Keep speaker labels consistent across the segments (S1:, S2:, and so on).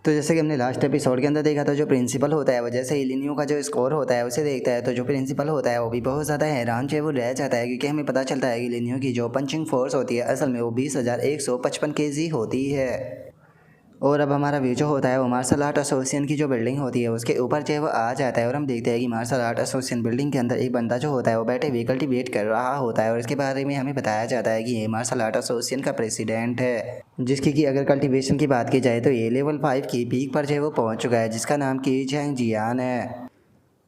S1: तो जैसे कि हमने लास्ट एपिसोड के अंदर देखा था, जो प्रिंसिपल होता है वो जैसे ही लिनियो का जो स्कोर होता है उसे देखता है, तो जो प्रिंसिपल होता है वो भी बहुत ज़्यादा हैरान जो है वो रह जाता है, क्योंकि हमें पता चलता है कि लिनियो की जो पंचिंग फोर्स होती है असल में वो 20,155 kg होती है। और अब हमारा व्यू जो होता है वो मार्शल आर्ट एसोसिएशन की जो बिल्डिंग होती है उसके ऊपर जो है वो आ जाता है, और हम देखते हैं कि मार्शल आर्ट एसोसिएशन बिल्डिंग के अंदर एक बंदा जो होता है वो बैठे हुए कल्टीवेट कर रहा होता है, और इसके बारे में हमें बताया जाता है कि ये मार्शल आर्ट एसोसिएशन का प्रेसिडेंट है, जिसकी कि अगर कल्टीवेशन की बात की जाए तो ये लेवल 5 की पीक पर जो है वो पहुँच चुका है, जिसका नाम की झैंग जियान है।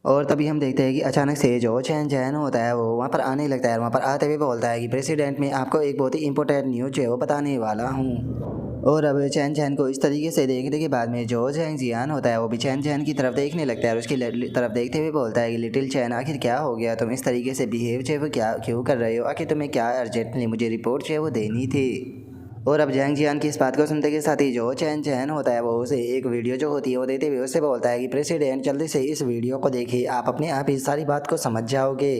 S1: और तभी हम देखते हैं कि अचानक से जो चैन जैन होता है वो वहाँ पर आने लगता है, और वहाँ पर आते हुए बोलता है कि प्रेसिडेंट, मैं आपको एक बहुत ही इंपॉर्टेंट न्यूज़ जो है वो बताने वाला हूँ। और अब चैन चैन को इस तरीके से देखने के बाद में जो चैन जियान होता है वो भी चैन चैन की तरफ देखने लगता है, और उसकी तरफ देखते हुए बोलता है कि लिटिल चैन, आखिर क्या हो गया, तुम इस तरीके से बिहेव जो है वो क्या क्यों कर रहे हो, आखिर तुम्हें क्या अर्जेंटली मुझे रिपोर्ट जो है वो देनी थी। और अब जैंग जियान की इस बात को सुनते के साथ ही जो चैन चैन होता है वो उसे एक वीडियो जो होती है वो देते हुए उससे बोलता है कि प्रेसिडेंट, जल्दी से इस वीडियो को देखिए, आप अपने आप ही सारी बात को समझ जाओगे।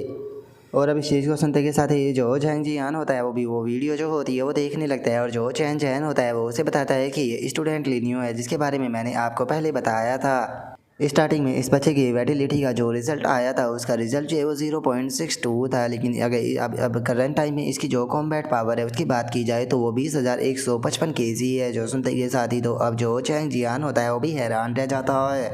S1: और अब इस चीज़ को सुनते के साथ ही जो जैंग जियान होता है वो भी वो वीडियो जो होती है वो देखने लगता है, और जो चैन चैन होता है वो उसे बताता है कि ये स्टूडेंट लिनियो है, जिसके बारे में मैंने आपको पहले बताया था। स्टार्टिंग में इस बच्चे की वेटिलिटी का जो रिज़ल्ट आया था उसका रिज़ल्ट जो है वो 0.62 था, लेकिन अगर अब करंट टाइम में इसकी जो कॉम्बैट पावर है उसकी बात की जाए तो वो 20,155 kg है। जो सुनते के साथ ही तो अब जो चैंग जियान होता है वो भी हैरान रह जाता है,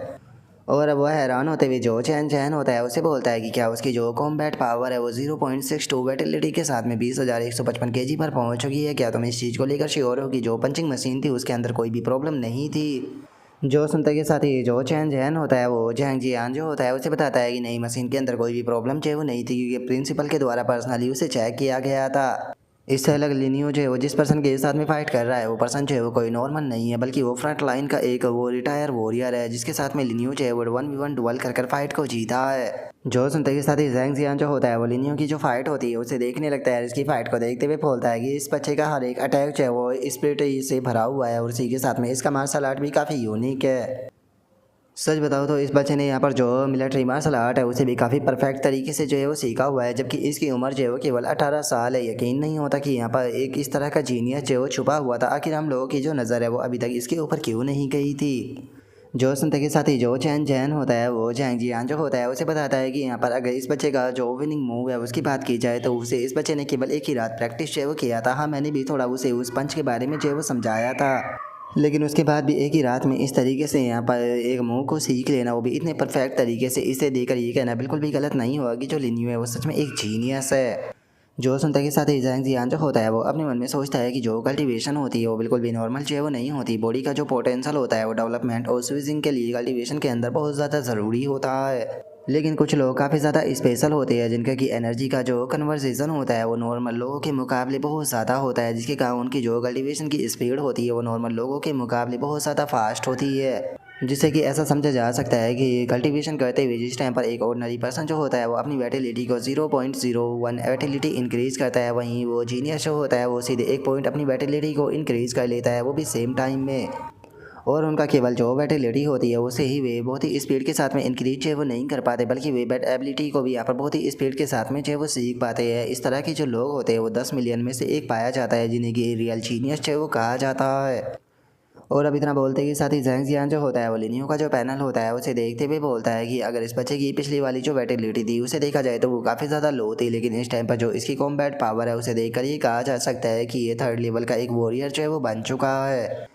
S1: और अब वह हैरान होते हुए जो चैन चैन होता है उसे बोलता है कि क्या उसकी जो कॉम्बैट पावर है वो 0.62 वेटिलिटी के साथ में 20,155 kg पर पहुंच चुकी है। क्या तुम इस चीज़ को लेकर श्योर हो कि जो पंचिंग मशीन थी उसके अंदर कोई भी प्रॉब्लम नहीं थी। जो सुनते के साथ ही जो चैन जैन होता है वो जैंग जियान जो होता है उसे बताता है कि नहीं, मशीन के अंदर कोई भी प्रॉब्लम जो है वो नहीं थी, क्योंकि प्रिंसिपल के द्वारा पर्सनली उसे चेक किया गया था। इससे अलग लिनियो जो है वो जिस पर्सन के साथ में फाइट कर रहा है वो पर्सन जो है वो कोई नॉर्मल नहीं है, बल्कि वो फ्रंट लाइन का एक वो रिटायर वॉरियर है, जिसके साथ में लिनियो जो है वो 1v1 डुअल कर फाइट को जीता है। जो सुनते के साथ ही जैंग जियान जो होता है वो लिनियो की जो फाइट होती है उसे देखने लगता है, इसकी फाइट को देखते हुए बोलता है कि इस बच्चे का हर एक अटैक जो है वो स्पिरिट से भरा हुआ है, और उसी के साथ में इसका मार्शल आर्ट भी काफ़ी यूनिक है। सच बताओ तो इस बच्चे ने यहाँ पर जो मिलिट्री मार्शल आर्ट है उसे भी काफ़ी परफेक्ट तरीके से जो है वो सीखा हुआ है, जबकि इसकी उम्र जो है वो केवल 18 साल है। यकीन नहीं होता कि यहाँ पर एक इस तरह का जीनियस जो है वो छुपा हुआ था, आखिर हम लोगों की जो नज़र है वो अभी तक इसके ऊपर क्यों नहीं गई थी। जो सुनते के साथ ही जो चैन जैन होता है वो जैंग जियान जो होता है उसे बताता है कि यहाँ पर अगर इस बच्चे का जो विनिंग मूव है उसकी बात की जाए तो उसे इस बच्चे ने केवल एक ही रात प्रैक्टिस जो है वो किया था। हाँ, मैंने भी थोड़ा उसे उस पंच के बारे में जो है वो समझाया था, लेकिन उसके बाद भी एक ही रात में इस तरीके से यहाँ पर एक मूव को सीख लेना, वो भी इतने परफेक्ट तरीके से, इसे देखकर ये कहना बिल्कुल भी गलत नहीं होगा कि जो लिनियो है वो सच में एक जीनियस है। जो सुनते के साथ ही जैंग जियान जो होता है वो अपने मन में सोचता है कि जो कल्टीवेशन होती है वो बिल्कुल भी नॉर्मल जो है वो नहीं होती। बॉडी का जो पोटेंशियल होता है वो डेवलपमेंट और स्विचिंग के लिए कल्टीवेशन के अंदर बहुत ज़्यादा ज़रूरी होता है, लेकिन कुछ लोग काफ़ी ज़्यादा स्पेशल होते हैं जिनका कि एनर्जी का जो कन्वर्सेशन होता है वो नॉर्मल लोगों के मुकाबले बहुत ज़्यादा होता है, जिसके कारण उनकी जो कल्टीवेशन की स्पीड होती है वो नॉर्मल लोगों के मुकाबले बहुत ज़्यादा फास्ट होती है। जिससे कि ऐसा समझा जा सकता है कि कल्टीवेशन करते हुए जिस टाइम पर एक ऑर्डिनरी पर्सन जो होता है वो अपनी वेटिलिटी को 0.01 वेटिलिटी इंक्रीज़ करता है, वहीं वो जीनियस जो होता है वो सीधे 1 पॉइंट अपनी वेटिलिटी को इंक्रीज़ कर लेता है, वो भी सेम टाइम में। और उनका केवल जो वेटिलिटी होती है उसे ही वे बहुत ही स्पीड के साथ में इंक्रीज जो है वो नहीं कर पाते, बल्कि वे बैट एबिलिटी को भी यहाँ पर बहुत ही स्पीड के साथ में जो है वो सीख पाते हैं। इस तरह के जो लोग होते हैं वो 10 मिलियन में से एक पाया जाता है, जिन्हें कि रियल जीनियस जो है वो कहा जाता है। और अब इतना बोलते के साथ ही जैंग जियान जो होता है वो लिनियो का जो पैनल होता है उसे देखते हुए बोलता है कि अगर इस बच्चे की पिछली वाली जो वेटिलिटी थी उसे देखा जाए तो वो काफ़ी ज़्यादा लो थी, लेकिन इस टाइम पर जो इसकी कॉम्बैट पावर है उसे देखकर ये कहा जा सकता है कि ये 3rd लेवल का एक वॉरियर जो है वो बन चुका है।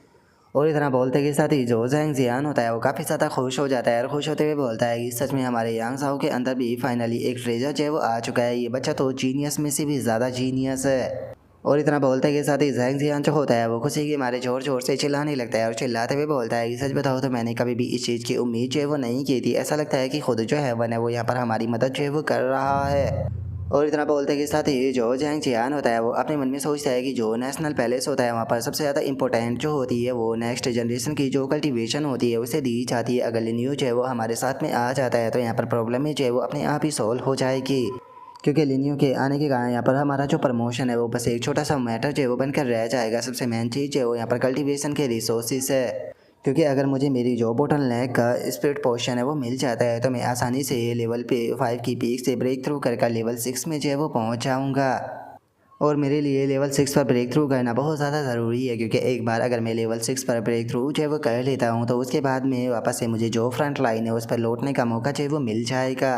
S1: और इतना बोलते के साथ ही जो जैंग जियान होता है वो काफ़ी ज़्यादा खुश हो जाता है, और खुश होते हुए बोलता है कि सच में हमारे यांग साओ के अंदर भी फाइनली एक ट्रेजर जो है वो आ चुका है, ये बच्चा तो जीनियस में से भी ज़्यादा जीनियस है। और इतना बोलते के साथ ही जैंग जियान जो होता है वो खुशी के मारे ज़ोर ज़ोर से चिल्लाने लगता है, और चिल्लाते हुए बोलता है कि सच बताओ तो मैंने कभी भी इस चीज़ की उम्मीद जो है वो नहीं की थी। ऐसा लगता है कि खुद जो हेवन है वो यहाँ पर हमारी मदद जो है वो कर रहा है। और इतना बोलते के साथ ही जो जैंग जियान होता है वो अपने मन में सोचता है कि जो नेशनल पैलेस होता है वहाँ पर सबसे ज़्यादा इंपॉर्टेंट जो होती है वो नेक्स्ट जनरेशन की जो कल्टीवेशन होती है उसे दी जाती है। अगर लिनियो जो है वो हमारे साथ में आ जाता है तो यहाँ पर प्रॉब्लम ही जो है वो अपने आप ही सॉल्व हो जाएगी, क्योंकि लिनियो के आने के कारण यहाँ पर हमारा जो प्रमोशन है वो बस एक छोटा सा मैटर जो है वो बनकर रह जाएगा। सबसे मेन चीज़ जो है वो यहाँ पर कल्टीवेशन के रिसोर्सेज है, क्योंकि अगर मुझे मेरी जो बोटल नेक का स्पिरिट पोर्शन है वो मिल जाता है तो मैं आसानी से लेवल पे 5 की पीक से ब्रेक थ्रू कर लेवल 6 में जो है वो पहुँच जाऊँगा। और मेरे लिए लेवल 6 पर ब्रेक थ्रू करना बहुत ज़्यादा ज़रूरी है, क्योंकि एक बार अगर मैं लेवल 6 पर ब्रेक थ्रू जो है वो कर लेता हूँ तो उसके बाद में वापस से मुझे जो फ्रंट लाइन है उस पर लौटने का मौका जो है वो मिल जाएगा।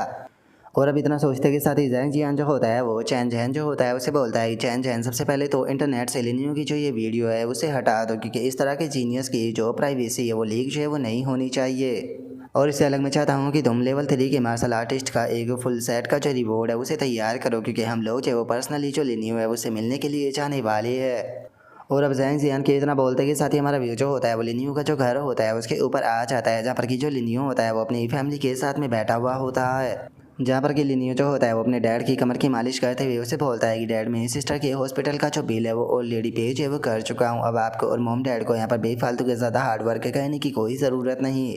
S1: और अब इतना सोचते के साथ ही जैंग जियान जो होता है वो चैन जैन जो होता है उसे बोलता है कि चैन जैन सबसे पहले तो इंटरनेट से लिनियो की जो ये वीडियो है उसे हटा दो, क्योंकि इस तरह के जीनियस की जो प्राइवेसी है वो लीक जो है वो नहीं होनी चाहिए। और इससे अलग मैं चाहता हूँ कि तुम लेवल 3 के मार्शल आर्टिस्ट का एक फुल सेट का जो रिवॉर्ड है उसे तैयार करो, क्योंकि हम लोग जो वो पर्सनली जो लिनियो है उसे मिलने के लिए जाने वाले हैं। और अब जैंग जियान के इतना बोलते के साथ ही हमारा व्यू जो होता है वो लिनियो का जो घर होता है उसके ऊपर आ जाता है, जहाँ पर कि जो लिनियो होता है वो अपनी फैमिली के साथ में बैठा हुआ होता है। जहाँ पर कि लिनियो जो होता है वो अपने डैड की कमर की मालिश करते हुए उसे बोलता है कि डैड मेरी सिस्टर के हॉस्पिटल का जो बिल है वो ऑलरेडी पे जो है वो कर चुका हूँ, अब आपको और मॉम डैड को यहाँ पर बेफालतू के ज़्यादा हार्ड वर्क करने की कोई ज़रूरत नहीं।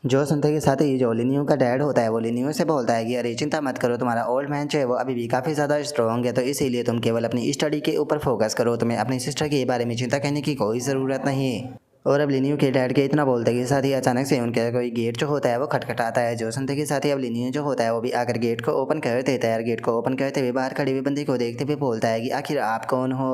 S1: जो सुनते के साथ ही जो लिनियो का डैड होता है वो लिनियो से बोलता है कि अरे चिंता मत करो, तुम्हारा ओल्ड मैन जो है वो अभी भी काफ़ी ज़्यादा स्ट्रॉन्ग है, तो इसीलिए तुम केवल अपनी स्टडी के ऊपर फोकस करो, तुम्हें अपनी सिस्टर के बारे में चिंता करने की कोई ज़रूरत नहीं। और अब लिनियो के डैड के इतना बोलते के साथ ही अचानक से उनके कोई गेट जो होता है वो खटखटाता है। जो सुनते के साथ ही अब लिनियो जो होता है वो भी आकर गेट को ओपन कर देता है। गेट को ओपन करते हुए बाहर खड़े हुए बंदे को देखते हुए बोलता है कि आखिर आप कौन हो।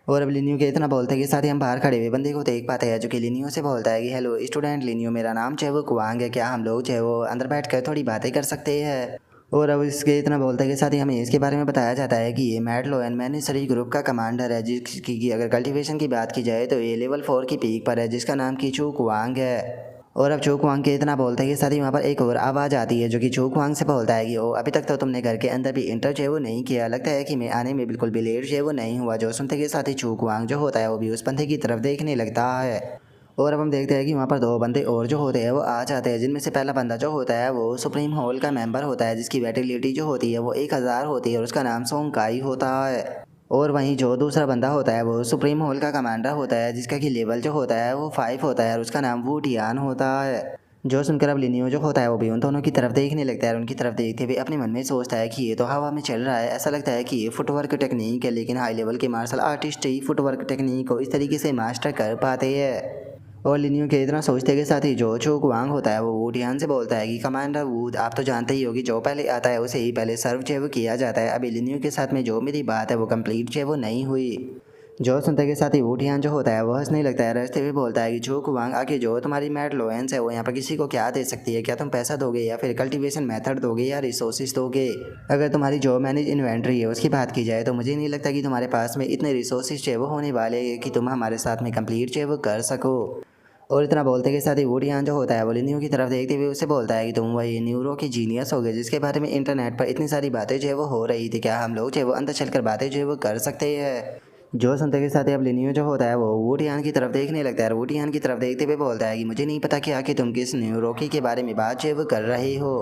S1: और अब लिनियो के इतना बोलते के साथ ही हम बाहर खड़े हुए बंदे को देख पाते हैं, जो कि लिनियो से बोलता है कि हेलो स्टूडेंट लिनियो, मेरा नाम जो है वो कुवांग है, क्या हम लोग जो है वो अंदर बैठ कर थोड़ी बातें कर सकते हैं। और अब इसके इतना बोलते के साथ ही हमें इसके बारे में बताया जाता है कि ये मैड लोएन मैनेसरी ग्रुप का कमांडर है, जिसकी अगर कल्टीवेशन की बात की जाए तो ये लेवल 4 की पीक पर है, जिसका नाम की चू कुवांग है। और अब चू कुवांग के इतना बोलते के साथ ही वहाँ पर एक और आवाज़ आती है, जो कि चू कुवांग से बोलता है कि ओ अभी तक तो तुमने घर के अंदर भी इंटर जो है वो नहीं किया, लगता है कि मैं आने में बिल्कुल भी लेट जो है वो नहीं हुआ। जो सुनते के साथ ही चू कुवांग जो होता है वो भी उस बंदे की तरफ देखने लगता है। और अब हम देखते हैं कि वहाँ पर दो बंदे और जो होते हैं वो आ जाते हैं, जिनमें से पहला बंदा जो होता है वो सुप्रीम हॉल का मेंबर होता है, जिसकी वैटिलिटी जो होती है वो 1000 होती है और उसका नाम सोंगकाई होता है। और वहीं जो दूसरा बंदा होता है वो सुप्रीम हॉल का कमांडर होता है, जिसका कि लेवल जो होता है वो 5 होता है और उसका नाम वू टियान होता है। जो सुनकर अब लिनियो जो होता है वो भी उन दोनों की तरफ देखने लगता है और उनकी तरफ देखते हुए अपने मन में सोचता है कि ये तो हवा में चल रहा है, ऐसा लगता है कि ये फुटवर्क टेक्निक है, लेकिन हाई लेवल के मार्शल आर्टिस्ट ही फुटवर्क टेक्निक को इस तरीके से मास्टर कर पाते हैं। और लिनियो के इतना सोचते के साथ ही जो चू कुवांग होता है वो वू टियान से बोलता है कि कमांडर वू, आप तो जानते ही होगी जो पहले आता है उसे ही पहले सर्व जो है वो किया जाता है, अभी लिनियो के साथ में जो मेरी बात है वो कंप्लीट जो है वो नहीं हुई। जो सुनते के साथ ही वू टियान जो होता है वो हंसने लगता है, रस्ते हुए बोलता है कि चू कुवांग, आके जो तुम्हारी मैड लोएंस है वो यहाँ पर किसी को क्या दे सकती है, क्या तुम पैसा दोगे या फिर कल्टीवेशन मेथड दोगे या रिसोर्सेज दोगे। अगर तुम्हारी जो मैनेज इन्वेंट्री है उसकी बात की जाए तो मुझे नहीं लगता कि तुम्हारे पास में इतने रिसोर्सेज जो है वो होने वाले कि तुम हमारे साथ में कंप्लीट जो है वो कर सको। और इतना बोलते के साथ ही वुडियान जो होता है वो लिनियो की तरफ देखते हुए उसे बोलता है कि तुम वही न्यूरो की जीनियस हो गए, जिसके बारे में इंटरनेट पर इतनी सारी बातें जो है वो हो रही थी, क्या हम लोग जो है वो अंदर चलकर बातें जो है वो कर सकते हैं। जो सुनते के साथ ही अब लिनियो जो होता है वो वुडियान की तरफ देखने लगता है और वुडियान की तरफ देखते हुए बोलता है कि मुझे नहीं पता कि आखिर तुम किस न्यूरोकी के बारे में बात जो है वो कर रहे हो।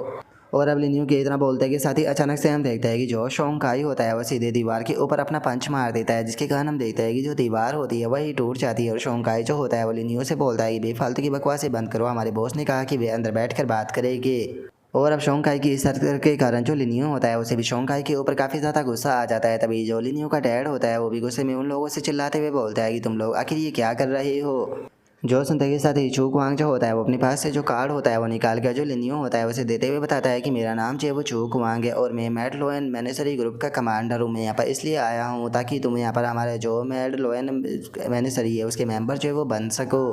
S1: और अब लिनियो के इतना बोलते के साथ ही अचानक से हम देखते हैं कि जो शोंकाई होता है वो सीधे दीवार के ऊपर अपना पंच मार देता है, जिसके कारण हम देखते हैं कि जो दीवार होती है वही टूट जाती है। और शोंकाई जो होता है वो लिनियो से बोलता है कि बेफालतू की बकवासें बंद करो, हमारे बॉस ने कहा कि वे अंदर बैठकर बात करेंगे। और अब शोंकाई की इस हरकत के कारण जो लिनियो होता है उसे भी शोंकाई के ऊपर काफ़ी ज़्यादा गुस्सा आ जाता है। तभी जो लिनियो का डैड होता है वो भी गुस्से में उन लोगों से चिल्लाते हुए बोलता है कि तुम लोग आखिर ये क्या कर रहे हो। जो सुनते के साथ ही चू कुवांग जो होता है वो अपने पास से जो कार्ड होता है वो निकाल कर जो लिनियो होता है उसे देते हुए बताता है कि मेरा नाम जो है वो चू कुवांग है और मैं मैड लोएन मैनेसरी ग्रुप का कमांडर हूँ। मैं यहाँ पर इसलिए आया हूँ ताकि तुम यहाँ पर हमारे जो मैड लोएन मैनेसरी है उसके मेंबर जो है वो बन सको।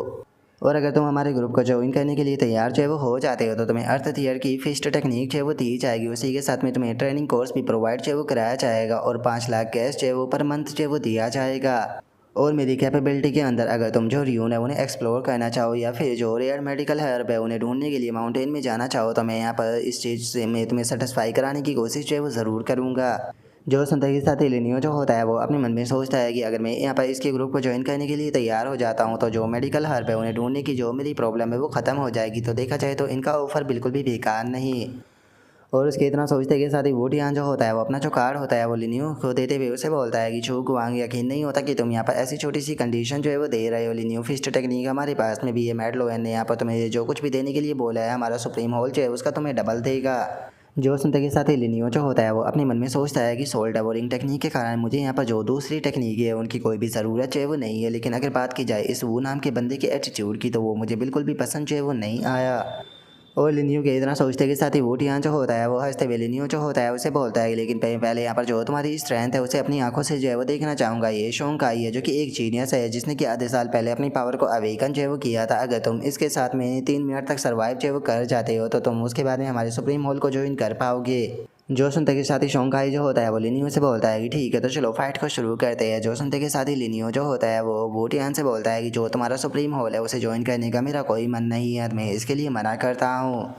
S1: और अगर तुम हमारे ग्रुप को ज्वाइन करने के लिए तैयार जो है वो हो जाते हो तो तुम्हें अर्थ थियर की फिस्ट टेक्निक जो है वो दी जाएगी, उसी के साथ में तुम्हें ट्रेनिंग कोर्स भी प्रोवाइड जो है वो कराया जाएगा और 5 लाख कैश जो है वो पर मंथ जो है वो दिया जाएगा। और मेरी कैपेबिलिटी के अंदर अगर तुम जो रियून है उन्हें एक्सप्लोर करना चाहो या फिर जो रेयर मेडिकल हर्ब है उन्हें ढूंढने के लिए माउंटेन में जाना चाहो तो मैं यहाँ पर इस चीज़ से मैं तुम्हें सेटिस्फाई कराने की कोशिश जो है वो ज़रूर करूँगा। जो सुनते के साथ ही लिनियो जो होता है वो अपने मन में सोचता है कि अगर मैं यहाँ पर इसके ग्रुप को ज्वाइन करने के लिए तैयार हो जाता हूँ तो जो मेडिकल हर्ब है उन्हें ढूंढने की जो मेरी प्रॉब्लम है वो ख़त्म हो जाएगी, तो देखा जाए तो इनका ऑफर बिल्कुल भी बेकार नहीं। और उसके इतना सोचते के साथ ही वुडियान जो होता है वो अपना जो कार्ड होता है वो लिनियो को देते हुए उसे बोलता है कि चू कुवांग, यकीन नहीं होता कि तुम यहाँ पर ऐसी छोटी सी कंडीशन जो है वो दे रहे हो। लिनियो फिस्ट टेक्निक हमारे पास में भी है, मैड लोएन ने यहाँ पर तुम्हें जो कुछ भी देने के लिए बोला है हमारा सुप्रीम हॉल जो है उसका तुम्हें डबल देगा। जो सुनते के साथ ही लिनियो जो होता है वो अपने मन में सोचता है कि सोल डेवोरिंग टेक्निक के कारण मुझे यहाँ पर जो दूसरी टेक्निक है उनकी कोई भी ज़रूरत जो है वो नहीं है, लेकिन अगर बात की जाए इस वो नाम के बंदे के एटीट्यूड की तो वो मुझे बिल्कुल भी पसंद जो है वो नहीं आया। और लिनियो के इतना सोचते के साथ ही वुड यहाँ जो होता है वो हंसते हुए लिनियो जो होता है उसे बोलता है लेकिन पहले यहाँ पर जो तुम्हारी स्ट्रेंथ है उसे अपनी आंखों से जो है वो देखना चाहूँगा। ये शोंकाई है जो कि एक जीनियस है जिसने कि आधे साल पहले अपनी पावर को अवेकन जो है वो किया था। अगर तुम इसके साथ में 3 मिनट तक सर्वाइव जो है वो कर जाते हो तो तुम उसके बाद में हमारे सुप्रीम हॉल को ज्वाइन कर पाओगे। जो सुनते के साथ ही शोंकाई जो होता है वो लिनियो से बोलता है कि ठीक है तो चलो फाइट को शुरू करते हैं। जो सुनते के साथ ही लिनियो जो होता है वो वुटियान से बोलता है कि जो तुम्हारा सुप्रीम हॉल है उसे ज्वाइन करने का मेरा कोई मन नहीं है, मैं इसके लिए मना करता हूँ।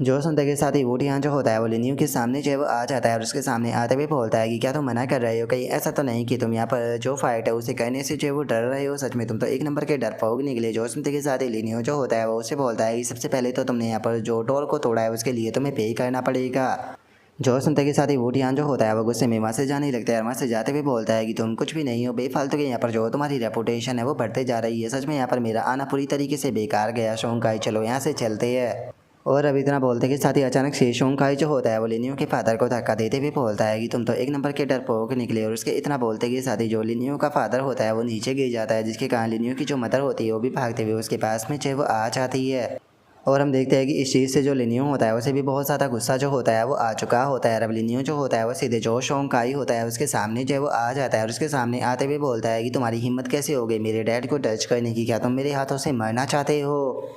S1: जो सुनते के साथ ही वुटियान जो होता है वो लिनियो के सामने जो है वो आ जाता है और उसके सामने आते हुए बोलता है कि क्या तुम मना कर रहे हो, कहीं ऐसा तो नहीं कि तुम यहाँ पर जो फाइट है उसे करने से जो है वो डर रहे हो, सच में तुम तो एक नंबर के डरपोक निकले। जो सुनते के साथ ही लिनियो जो होता है वो उसे बोलता है कि सबसे पहले तो तुमने यहाँ पर जो डोर को तोड़ा है उसके लिए तुम्हें पे करना पड़ेगा। जो सुनते के साथ ही वुटियान जो होता है वो गुस्से में वहाँ से जाने लगता है। वहाँ से जाते हुए बोलता है कि तुम कुछ भी नहीं हो, बेफालतू के यहाँ पर जो तुम्हारी रेपुटेशन है वो बढ़ते जा रही है, सच में यहाँ पर मेरा आना पूरी तरीके से बेकार गया। शोंकाई चलो यहाँ से चलते हैं। और अब इतना बोलते के साथ ही अचानक से शोंकाई जो होता है वो लिनियो के फादर को धक्का देते हुए बोलता है कि तुम तो एक नंबर के डरपोक निकले। और उसके इतना बोलते के साथ ही जो लिनियो का फादर होता है वो नीचे गिर जाता है, जिसके कारण लिनियो की जो मदर होती है वो भी भागते हुए उसके पास में जो वो आ जाती है। और हम देखते हैं कि इस चीज़ से जो लिनियो होता है उसे भी बहुत ज़्यादा गुस्सा जो होता है वो आ चुका होता है। अब लिनियो जो होता है वो सीधे जो शोंकाई होता है उसके सामने जो है वो आ जाता है और उसके सामने आते हुए बोलता है कि तुम्हारी हिम्मत कैसे हो गई मेरे डैड को टच करने की, क्या तुम मेरे हाथों से मरना चाहते हो।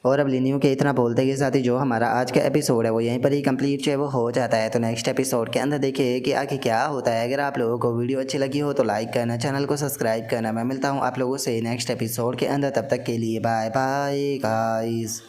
S1: और अब लिनियो के इतना बोलते के साथ ही जो हमारा आज का एपिसोड है वो यहीं पर ही कंप्लीट जो है वो हो जाता है। तो नेक्स्ट एपिसोड के अंदर देखिए कि आगे क्या होता है। अगर आप लोगों को वीडियो अच्छी लगी हो तो लाइक करना, चैनल को सब्सक्राइब करना। मैं मिलता हूँ आप लोगों से नेक्स्ट एपिसोड के अंदर, तब तक के लिए बाय बाय गाइस।